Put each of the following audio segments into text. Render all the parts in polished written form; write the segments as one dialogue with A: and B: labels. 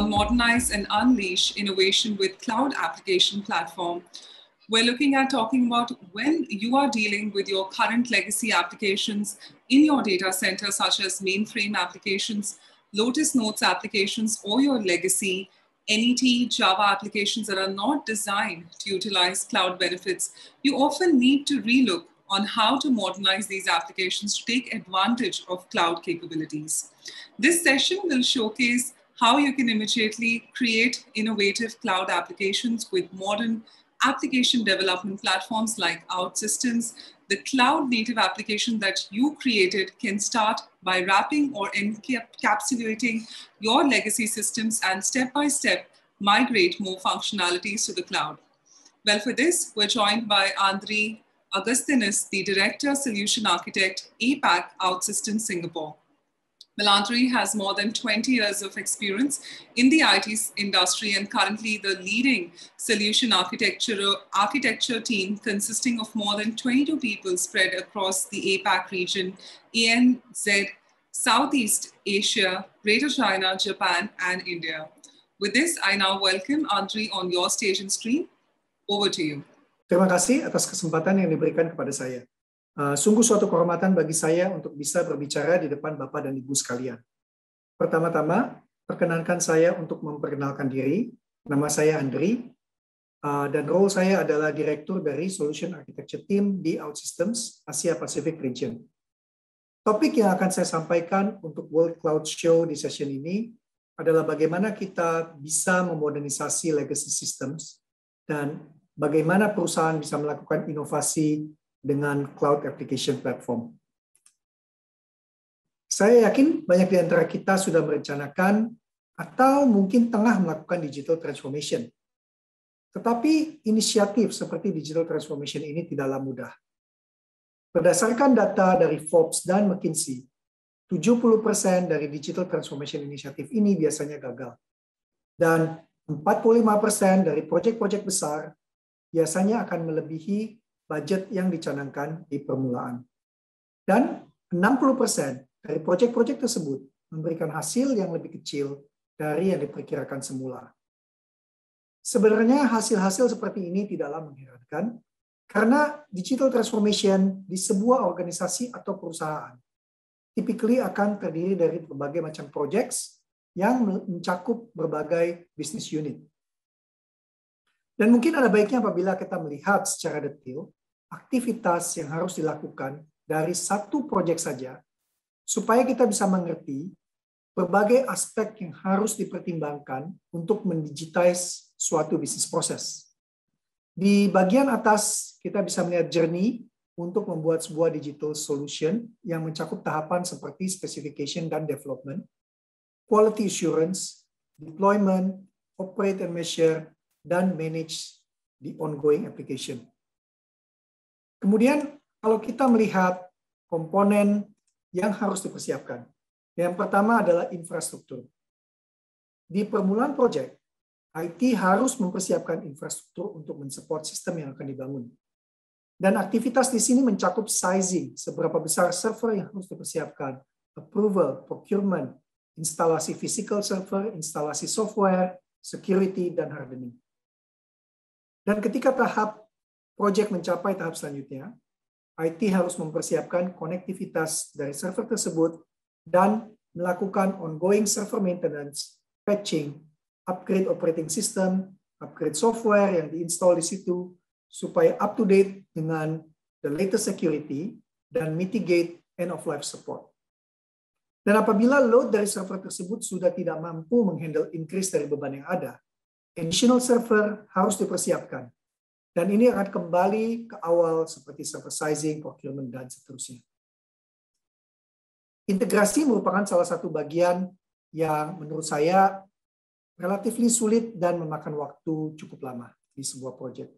A: on Modernize and Unleash Innovation with Cloud Application Platform. We're looking at talking about when you are dealing with your current legacy applications in your data center, such as mainframe applications, Lotus Notes applications, or your legacy NET Java applications that are not designed to utilize cloud benefits. You often need to relook on how to modernize these applications to take advantage of cloud capabilities. This session will showcase how you can immediately create innovative cloud applications with modern application development platforms like OutSystems. The cloud native application that you created can start by wrapping or encapsulating your legacy systems and step-by-step migrate more functionalities to the cloud. Well, for this, we're joined by Andri Augustinus, the Director Solution Architect, APAC OutSystems Singapore. Well, Andri has more than 20 years of experience in the IT industry and currently the leading solution architecture team consisting of more than 22 people spread across the APAC region, ANZ, Southeast Asia, Greater China, Japan, and India. With this, I now welcome Andri on your stage and stream. Over to you.
B: Terima kasih atas kesempatan yang diberikan kepada saya. Sungguh suatu kehormatan bagi saya untuk bisa berbicara di depan Bapak dan Ibu sekalian. Pertama-tama, perkenankan saya untuk memperkenalkan diri. Nama saya Andri, dan role saya adalah Direktur dari Solution Architecture Team di OutSystems Asia Pacific Region. Topik yang akan saya sampaikan untuk World Cloud Show di session ini adalah bagaimana kita bisa memodernisasi legacy systems dan bagaimana perusahaan bisa melakukan inovasi dengan Cloud Application Platform. Saya yakin banyak di antara kita sudah merencanakan atau mungkin tengah melakukan digital transformation. Tetapi inisiatif seperti digital transformation ini tidaklah mudah. Berdasarkan data dari Forbes dan McKinsey, 70% dari digital transformation inisiatif ini biasanya gagal. Dan 45% dari proyek-proyek besar biasanya akan melebihi budget yang dicanangkan di permulaan. Dan 60% dari proyek-proyek tersebut memberikan hasil yang lebih kecil dari yang diperkirakan semula. Sebenarnya hasil-hasil seperti ini tidaklah mengherankan, karena digital transformation di sebuah organisasi atau perusahaan typically akan terdiri dari berbagai macam projects yang mencakup berbagai business unit. Dan mungkin ada baiknya apabila kita melihat secara detail aktivitas yang harus dilakukan dari satu proyek saja, supaya kita bisa mengerti berbagai aspek yang harus dipertimbangkan untuk mendigitize suatu bisnis proses. Di bagian atas, kita bisa melihat journey untuk membuat sebuah digital solution yang mencakup tahapan seperti specification dan development, quality assurance, deployment, operate and measure, dan manage the ongoing application. Kemudian, kalau kita melihat komponen yang harus dipersiapkan, yang pertama adalah infrastruktur. Di permulaan proyek, IT harus mempersiapkan infrastruktur untuk mensupport sistem yang akan dibangun. Dan aktivitas di sini mencakup sizing, seberapa besar server yang harus dipersiapkan, approval, procurement, instalasi physical server, instalasi software, security, dan hardening. Dan ketika tahap proyek mencapai tahap selanjutnya, IT harus mempersiapkan konektivitas dari server tersebut dan melakukan ongoing server maintenance, patching, upgrade operating system, upgrade software yang diinstal di situ, supaya up to date dengan the latest security dan mitigate end of life support. Dan apabila load dari server tersebut sudah tidak mampu menghandle increase dari beban yang ada, additional server harus dipersiapkan. Dan ini akan kembali ke awal seperti server sizing, procurement, dan seterusnya. Integrasi merupakan salah satu bagian yang menurut saya relatif sulit dan memakan waktu cukup lama di sebuah proyek.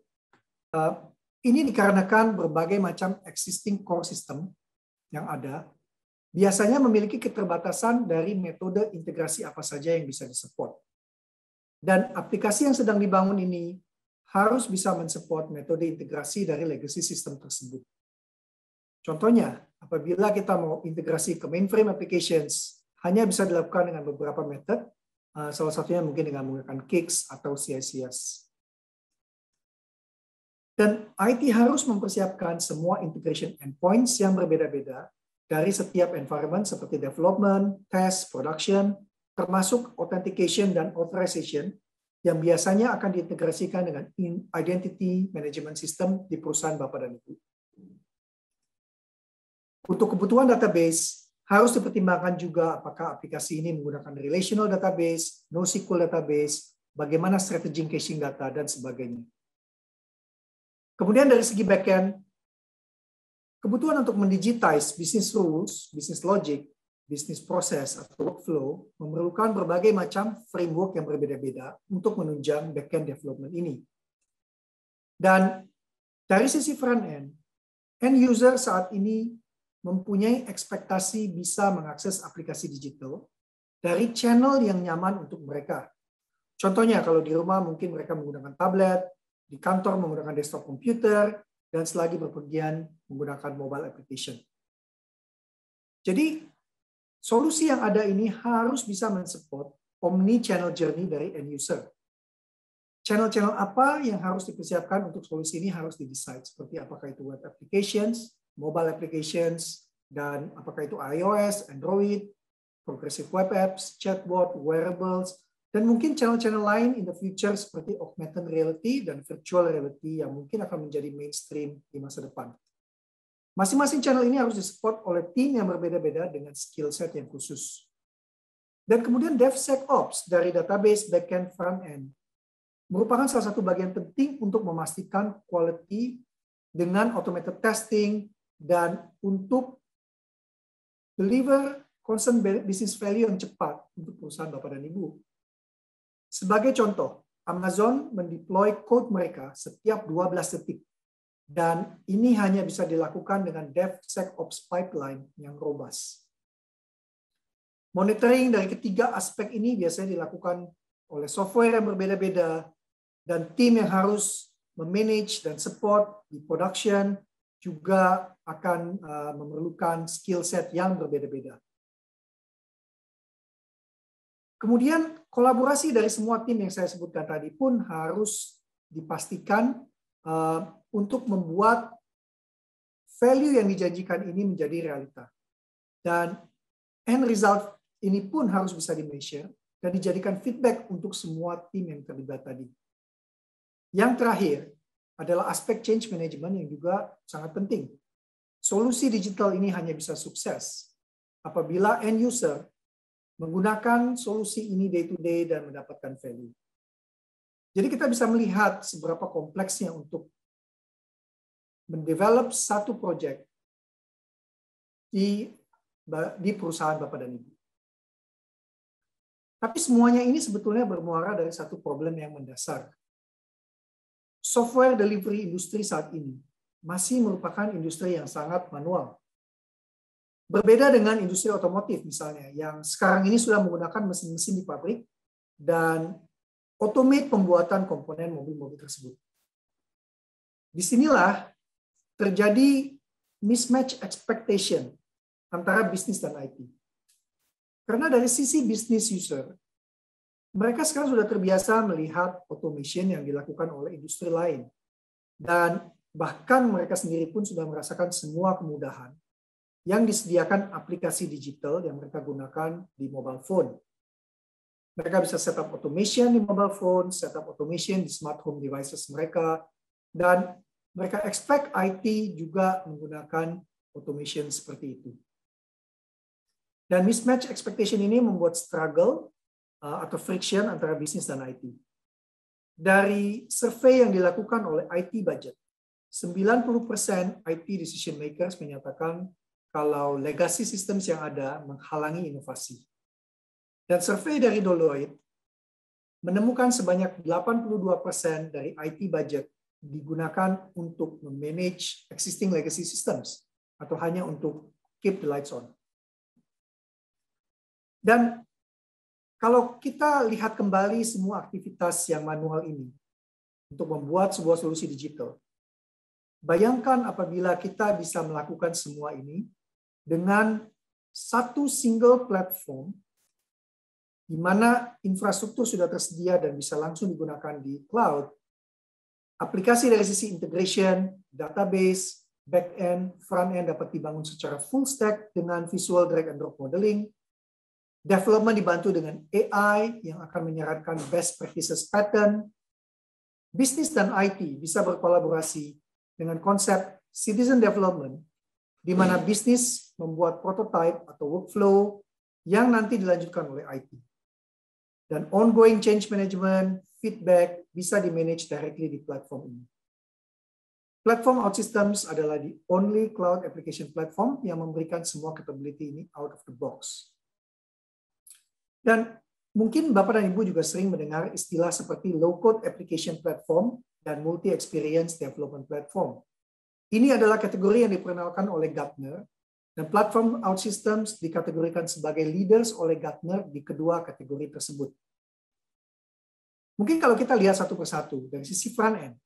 B: Ini dikarenakan berbagai macam existing core system yang ada biasanya memiliki keterbatasan dari metode integrasi apa saja yang bisa disupport. Dan aplikasi yang sedang dibangun ini harus bisa mensupport metode integrasi dari legacy system tersebut. Contohnya, apabila kita mau integrasi ke mainframe applications, hanya bisa dilakukan dengan beberapa metode, Salah satunya mungkin dengan menggunakan Kix atau CICS. Dan IT harus mempersiapkan semua integration endpoints yang berbeda-beda dari setiap environment seperti development, test, production, termasuk authentication dan authorization yang biasanya akan diintegrasikan dengan identity management system di perusahaan Bapak dan Ibu. Untuk kebutuhan database, harus dipertimbangkan juga apakah aplikasi ini menggunakan relational database, NoSQL database, bagaimana strategi caching data, dan sebagainya. Kemudian dari segi backend, kebutuhan untuk mendigitize business rules, business logic, business process atau workflow memerlukan berbagai macam framework yang berbeda-beda untuk menunjang backend development ini. Dan dari sisi front end user saat ini mempunyai ekspektasi bisa mengakses aplikasi digital dari channel yang nyaman untuk mereka. Contohnya kalau di rumah mungkin mereka menggunakan tablet, di kantor menggunakan desktop komputer, dan selagi berpergian menggunakan mobile application. Jadi, solusi yang ada ini harus bisa mensupport omni-channel journey dari end user. Channel-channel apa yang harus dipersiapkan untuk solusi ini harus didesain, seperti apakah itu web applications, mobile applications, dan apakah itu iOS, Android, progressive web apps, chatbot, wearables, dan mungkin channel-channel lain in the future seperti augmented reality dan virtual reality yang mungkin akan menjadi mainstream di masa depan. Masing-masing channel ini harus disupport oleh tim yang berbeda-beda dengan skill set yang khusus. Dan kemudian DevSecOps dari database backend front-end merupakan salah satu bagian penting untuk memastikan quality dengan automated testing dan untuk deliver constant business value yang cepat untuk perusahaan Bapak dan Ibu. Sebagai contoh, Amazon mendeploy code mereka setiap 12 detik. Dan ini hanya bisa dilakukan dengan DevSecOps pipeline yang robust. Monitoring dari ketiga aspek ini biasanya dilakukan oleh software yang berbeda-beda dan tim yang harus memanage dan support di production juga akan memerlukan skill set yang berbeda-beda. Kemudian kolaborasi dari semua tim yang saya sebutkan tadi pun harus dipastikan untuk membuat value yang dijanjikan ini menjadi realita. Dan end result ini pun harus bisa di-measure dan dijadikan feedback untuk semua tim yang terlibat tadi. Yang terakhir adalah aspek change management yang juga sangat penting. Solusi digital ini hanya bisa sukses apabila end user menggunakan solusi ini day to day dan mendapatkan value. Jadi kita bisa melihat seberapa kompleksnya untuk mendevelop satu project di perusahaan Bapak dan Ibu. Tapi semuanya ini sebetulnya bermuara dari satu problem yang mendasar. Software delivery industri saat ini masih merupakan industri yang sangat manual. Berbeda dengan industri otomotif misalnya, yang sekarang ini sudah menggunakan mesin-mesin di pabrik dan automate pembuatan komponen mobil-mobil tersebut. Disinilah terjadi mismatch expectation antara bisnis dan IT. Karena dari sisi bisnis user, mereka sekarang sudah terbiasa melihat automation yang dilakukan oleh industri lain. Dan bahkan mereka sendiri pun sudah merasakan semua kemudahan yang disediakan aplikasi digital yang mereka gunakan di mobile phone. Mereka bisa setup automation di mobile phone, setup automation di smart home devices mereka, dan mereka expect IT juga menggunakan automation seperti itu. Dan mismatch expectation ini membuat struggle atau friction antara bisnis dan IT. Dari survei yang dilakukan oleh IT Budget, 90% IT decision makers menyatakan kalau legacy systems yang ada menghalangi inovasi. Dan survei dari Deloitte menemukan sebanyak 82% dari IT budget digunakan untuk memanage existing legacy systems atau hanya untuk keep the lights on. Dan kalau kita lihat kembali semua aktivitas yang manual ini untuk membuat sebuah solusi digital, bayangkan apabila kita bisa melakukan semua ini dengan satu single platform di mana infrastruktur sudah tersedia dan bisa langsung digunakan di cloud, aplikasi dari sisi integration, database, back-end, front-end dapat dibangun secara full stack dengan visual drag and drop modeling. Development dibantu dengan AI yang akan menyarankan best practices pattern. Bisnis dan IT bisa berkolaborasi dengan konsep citizen development, di mana bisnis membuat prototype atau workflow yang nanti dilanjutkan oleh IT. Dan ongoing change management, feedback bisa di-manage directly di platform ini. Platform OutSystems adalah the only cloud application platform yang memberikan semua capability ini out of the box. Dan mungkin Bapak dan Ibu juga sering mendengar istilah seperti low-code application platform dan multi-experience development platform. Ini adalah kategori yang diperkenalkan oleh Gartner, dan platform OutSystems dikategorikan sebagai leaders oleh Gartner di kedua kategori tersebut. Mungkin kalau kita lihat satu persatu, dari sisi front-end,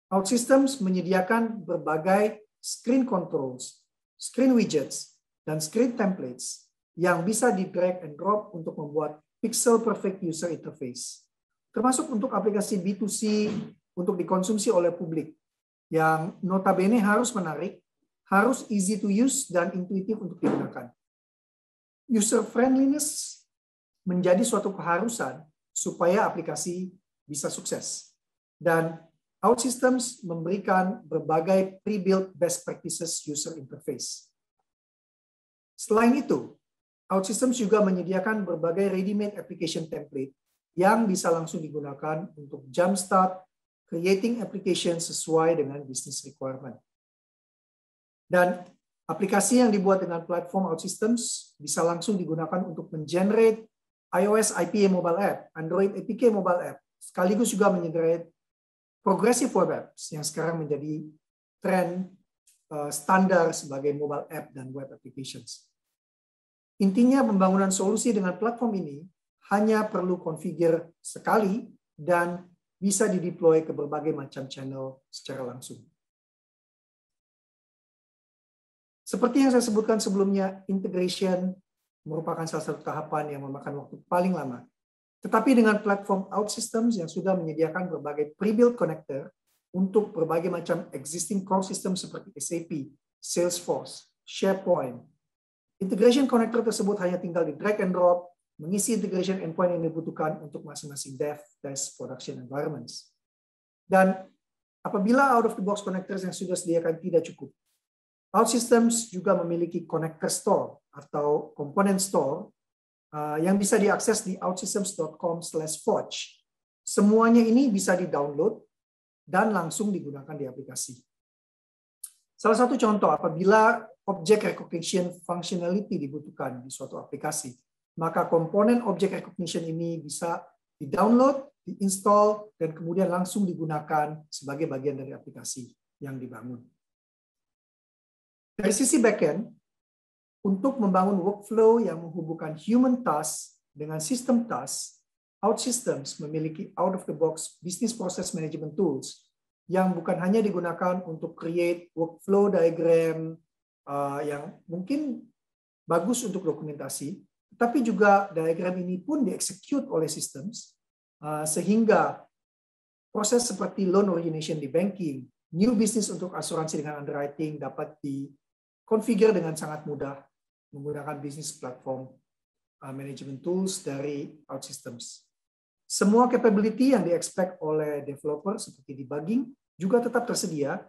B: OutSystems menyediakan berbagai screen controls, screen widgets, dan screen templates yang bisa di-drag and drop untuk membuat pixel-perfect user interface, termasuk untuk aplikasi B2C untuk dikonsumsi oleh publik, yang notabene harus menarik, harus easy to use, dan intuitif untuk digunakan. User friendliness menjadi suatu keharusan supaya aplikasi bisa sukses. Dan OutSystems memberikan berbagai pre-built best practices user interface. Selain itu, OutSystems juga menyediakan berbagai ready-made application template yang bisa langsung digunakan untuk jumpstart creating application sesuai dengan business requirement. Dan aplikasi yang dibuat dengan platform OutSystems bisa langsung digunakan untuk mengenerate iOS IPA mobile app, Android APK mobile app, sekaligus juga mengenerate progressive web apps yang sekarang menjadi tren standar sebagai mobile app dan web applications. Intinya pembangunan solusi dengan platform ini hanya perlu configure sekali dan bisa dideploy ke berbagai macam channel secara langsung. Seperti yang saya sebutkan sebelumnya, integration merupakan salah satu tahapan yang memakan waktu paling lama. Tetapi dengan platform OutSystems yang sudah menyediakan berbagai pre-built connector untuk berbagai macam existing core system seperti SAP, Salesforce, SharePoint, integration connector tersebut hanya tinggal di drag and drop, mengisi integration endpoint yang dibutuhkan untuk masing-masing dev, test, production environments. Dan apabila out-of-the-box connectors yang sudah disediakan tidak cukup, OutSystems juga memiliki connector store atau component store yang bisa diakses di outsystems.com/forge. Semuanya ini bisa di-download dan langsung digunakan di aplikasi. Salah satu contoh, apabila object recognition functionality dibutuhkan di suatu aplikasi, maka komponen object recognition ini bisa di-download, di-install, dan kemudian langsung digunakan sebagai bagian dari aplikasi yang dibangun. Dari sisi backend, untuk membangun workflow yang menghubungkan human task dengan sistem task, OutSystems memiliki out-of-the-box business process management tools yang bukan hanya digunakan untuk create workflow diagram yang mungkin bagus untuk dokumentasi, tapi juga diagram ini pun di-execute oleh systems sehingga proses seperti loan origination di banking, new business untuk asuransi dengan underwriting dapat dikonfigure dengan sangat mudah menggunakan business platform management tools dari OutSystems. Semua capability yang di-expect oleh developer seperti debugging juga tetap tersedia.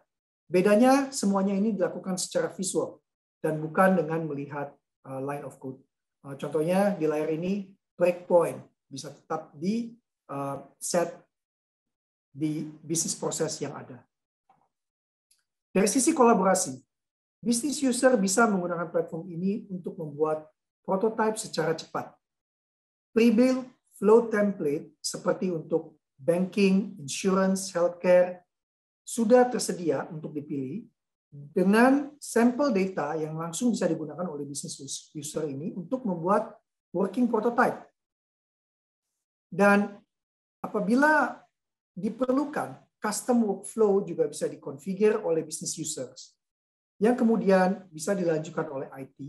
B: Bedanya semuanya ini dilakukan secara visual dan bukan dengan melihat line of code. Contohnya di layar ini breakpoint bisa tetap di set di bisnis proses yang ada. Dari sisi kolaborasi, business user bisa menggunakan platform ini untuk membuat prototype secara cepat. Pre-built flow template seperti untuk banking, insurance, healthcare sudah tersedia untuk dipilih dengan sampel data yang langsung bisa digunakan oleh business user ini untuk membuat working prototype. Dan apabila diperlukan, custom workflow juga bisa dikonfigure oleh business users, yang kemudian bisa dilanjutkan oleh IT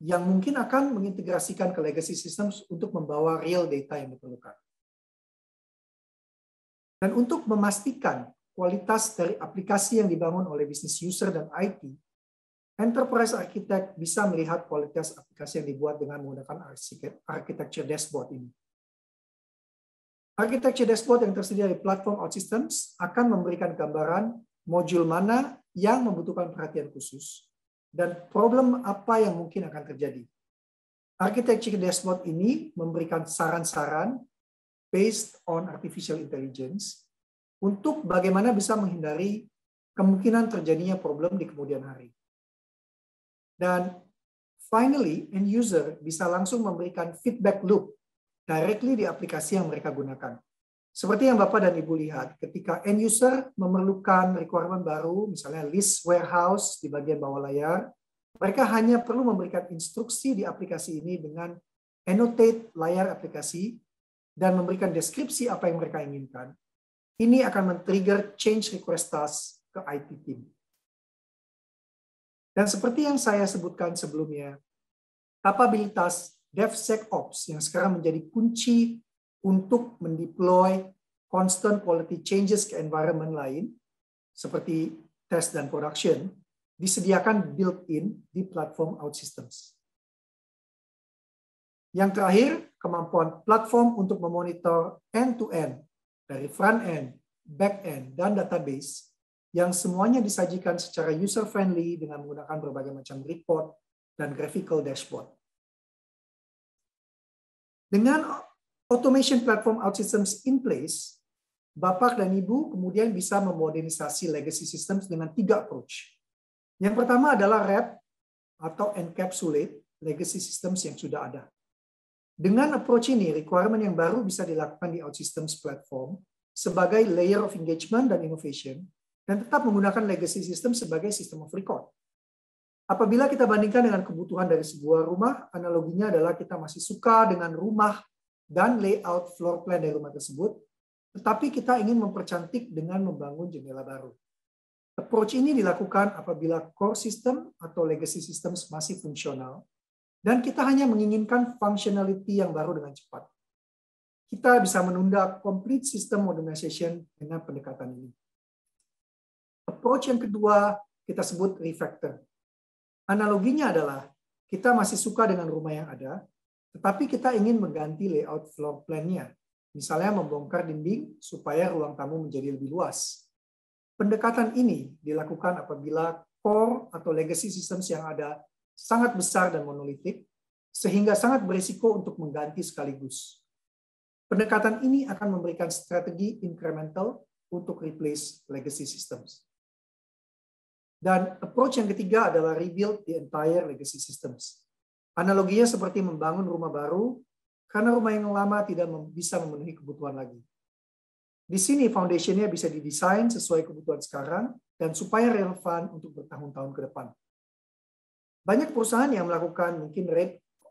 B: yang mungkin akan mengintegrasikan ke legacy systems untuk membawa real data yang diperlukan. Dan untuk memastikan kualitas dari aplikasi yang dibangun oleh business user dan IT, enterprise architect bisa melihat kualitas aplikasi yang dibuat dengan menggunakan architecture dashboard ini. Architecture dashboard yang tersedia di platform OutSystems akan memberikan gambaran modul mana yang membutuhkan perhatian khusus dan problem apa yang mungkin akan terjadi. Architecture dashboard ini memberikan saran-saran based on artificial intelligence untuk bagaimana bisa menghindari kemungkinan terjadinya problem di kemudian hari. Dan finally, end user bisa langsung memberikan feedback loop directly di aplikasi yang mereka gunakan. Seperti yang Bapak dan Ibu lihat, ketika end user memerlukan requirement baru, misalnya list warehouse di bagian bawah layar, mereka hanya perlu memberikan instruksi di aplikasi ini dengan annotate layar aplikasi dan memberikan deskripsi apa yang mereka inginkan. Ini akan men-trigger change request task ke IT team. Dan seperti yang saya sebutkan sebelumnya, kapabilitas DevSecOps yang sekarang menjadi kunci untuk mendeploy constant quality changes ke environment lain, seperti test dan production, disediakan built-in di platform OutSystems. Yang terakhir, kemampuan platform untuk memonitor end-to-end dari front-end, back-end, dan database yang semuanya disajikan secara user-friendly dengan menggunakan berbagai macam report dan graphical dashboard. Dengan automation platform OutSystems in place, Bapak dan Ibu kemudian bisa memodernisasi legacy systems dengan 3 approach. Yang pertama adalah wrap atau encapsulate legacy systems yang sudah ada. Dengan approach ini, requirement yang baru bisa dilakukan di OutSystems platform sebagai layer of engagement dan innovation, dan tetap menggunakan legacy system sebagai system of record. Apabila kita bandingkan dengan kebutuhan dari sebuah rumah, analoginya adalah kita masih suka dengan rumah dan layout floor plan dari rumah tersebut, tetapi kita ingin mempercantik dengan membangun jendela baru. Approach ini dilakukan apabila core system atau legacy systems masih fungsional, dan kita hanya menginginkan functionality yang baru dengan cepat. Kita bisa menunda complete system modernization dengan pendekatan ini. Approach yang kedua kita sebut refactor. Analoginya adalah kita masih suka dengan rumah yang ada, tetapi kita ingin mengganti layout floor plan-nya. Misalnya membongkar dinding supaya ruang tamu menjadi lebih luas. Pendekatan ini dilakukan apabila core atau legacy systems yang ada sangat besar dan monolitik, sehingga sangat berisiko untuk mengganti sekaligus. Pendekatan ini akan memberikan strategi incremental untuk replace legacy systems. Dan approach yang ketiga adalah rebuild the entire legacy systems. Analoginya seperti membangun rumah baru, karena rumah yang lama tidak bisa memenuhi kebutuhan lagi. Di sini foundation-nya bisa didesain sesuai kebutuhan sekarang, dan supaya relevan untuk bertahun-tahun ke depan. Banyak perusahaan yang melakukan mungkin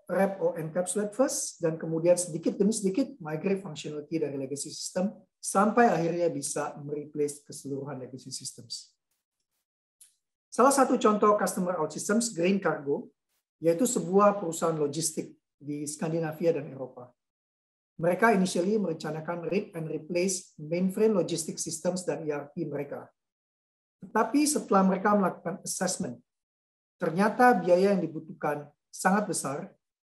B: wrap or encapsulate first, dan kemudian sedikit demi sedikit migrate functionality dari legacy system, sampai akhirnya bisa mereplace keseluruhan legacy systems. Salah satu contoh customer OutSystems, Green Cargo, yaitu sebuah perusahaan logistik di Skandinavia dan Eropa. Mereka initially merencanakan rip and replace mainframe logistic systems dan ERP mereka. Tetapi setelah mereka melakukan assessment, ternyata biaya yang dibutuhkan sangat besar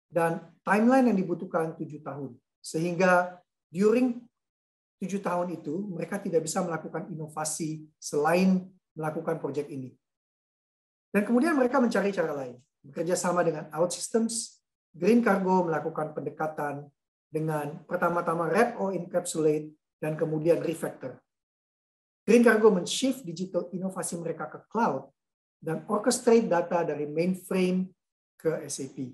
B: dan timeline yang dibutuhkan 7 tahun. Sehingga during 7 tahun itu, mereka tidak bisa melakukan inovasi selain melakukan proyek ini. Dan kemudian mereka mencari cara lain. Bekerja sama dengan OutSystems, Green Cargo melakukan pendekatan dengan pertama-tama wrap or encapsulate dan kemudian refactor. Green Cargo men-shift digital inovasi mereka ke cloud dan orchestrate data dari mainframe ke SAP.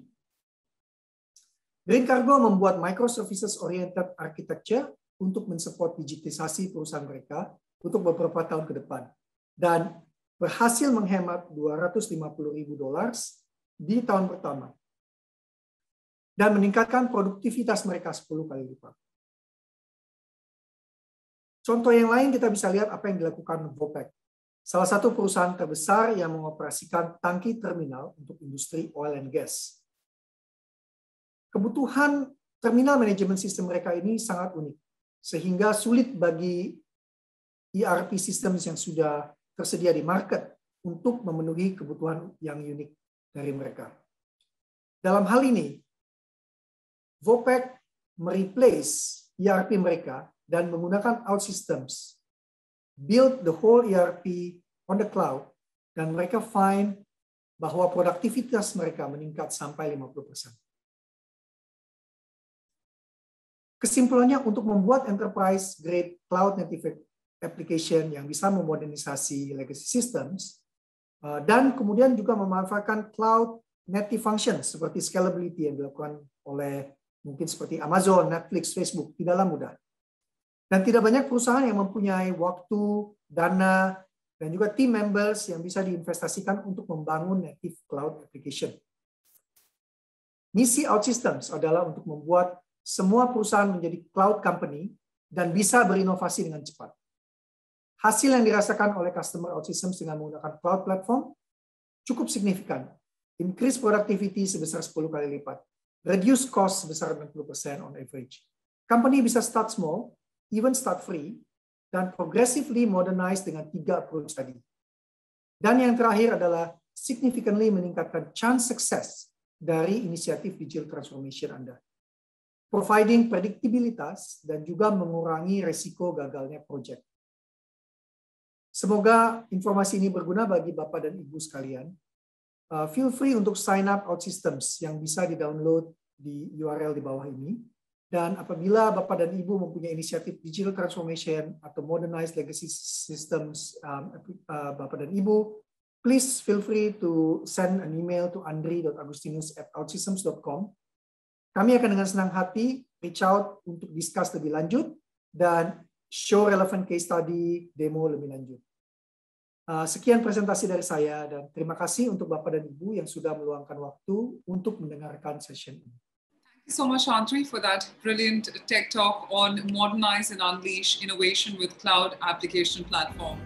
B: Green Cargo membuat microservices-oriented architecture untuk mensupport digitisasi perusahaan mereka untuk beberapa tahun ke depan. Dan berhasil menghemat $250.000 di tahun pertama. Dan meningkatkan produktivitas mereka 10 kali lipat. Contoh yang lain kita bisa lihat apa yang dilakukan Vopak, salah satu perusahaan terbesar yang mengoperasikan tangki terminal untuk industri oil and gas. kebutuhan terminal management system mereka ini sangat unik, sehingga sulit bagi ERP systems yang sudah tersedia di market untuk memenuhi kebutuhan yang unik dari mereka. Dalam hal ini, Vopak mereplace ERP mereka dan menggunakan OutSystems, build the whole ERP on the cloud, dan mereka find bahwa produktivitas mereka meningkat sampai 50%. Kesimpulannya, untuk membuat enterprise-grade cloud native application yang bisa memodernisasi legacy systems, dan kemudian juga memanfaatkan cloud native functions seperti scalability yang dilakukan oleh mungkin seperti Amazon, Netflix, Facebook, tidaklah mudah. Dan tidak banyak perusahaan yang mempunyai waktu, dana, dan juga team members yang bisa diinvestasikan untuk membangun native cloud application. Misi OutSystems adalah untuk membuat semua perusahaan menjadi cloud company dan bisa berinovasi dengan cepat. Hasil yang dirasakan oleh customer OutSystems dengan menggunakan cloud platform cukup signifikan. Increase productivity sebesar 10 kali lipat. Reduce cost sebesar 60% on average. Company bisa start small, even start free, dan progressively modernize dengan 3 approach tadi. Dan yang terakhir adalah significantly meningkatkan chance success dari inisiatif digital transformation Anda. Providing predictabilitas dan juga mengurangi resiko gagalnya project. Semoga informasi ini berguna bagi Bapak dan Ibu sekalian. Feel free untuk sign up OutSystems yang bisa di-download di URL di bawah ini. Dan apabila Bapak dan Ibu mempunyai inisiatif digital transformation atau modernized legacy systems, Bapak dan Ibu, please feel free to send an email to andri.agustinus@outsystems.com. Kami akan dengan senang hati reach out untuk discuss lebih lanjut dan show relevant case study, demo lebih lanjut. Sekian presentasi dari saya dan terima kasih untuk Bapak dan Ibu yang sudah meluangkan waktu untuk mendengarkan session ini.
A: Thank you so much, Andri, for that brilliant tech talk on modernize and unleash innovation with cloud application platform.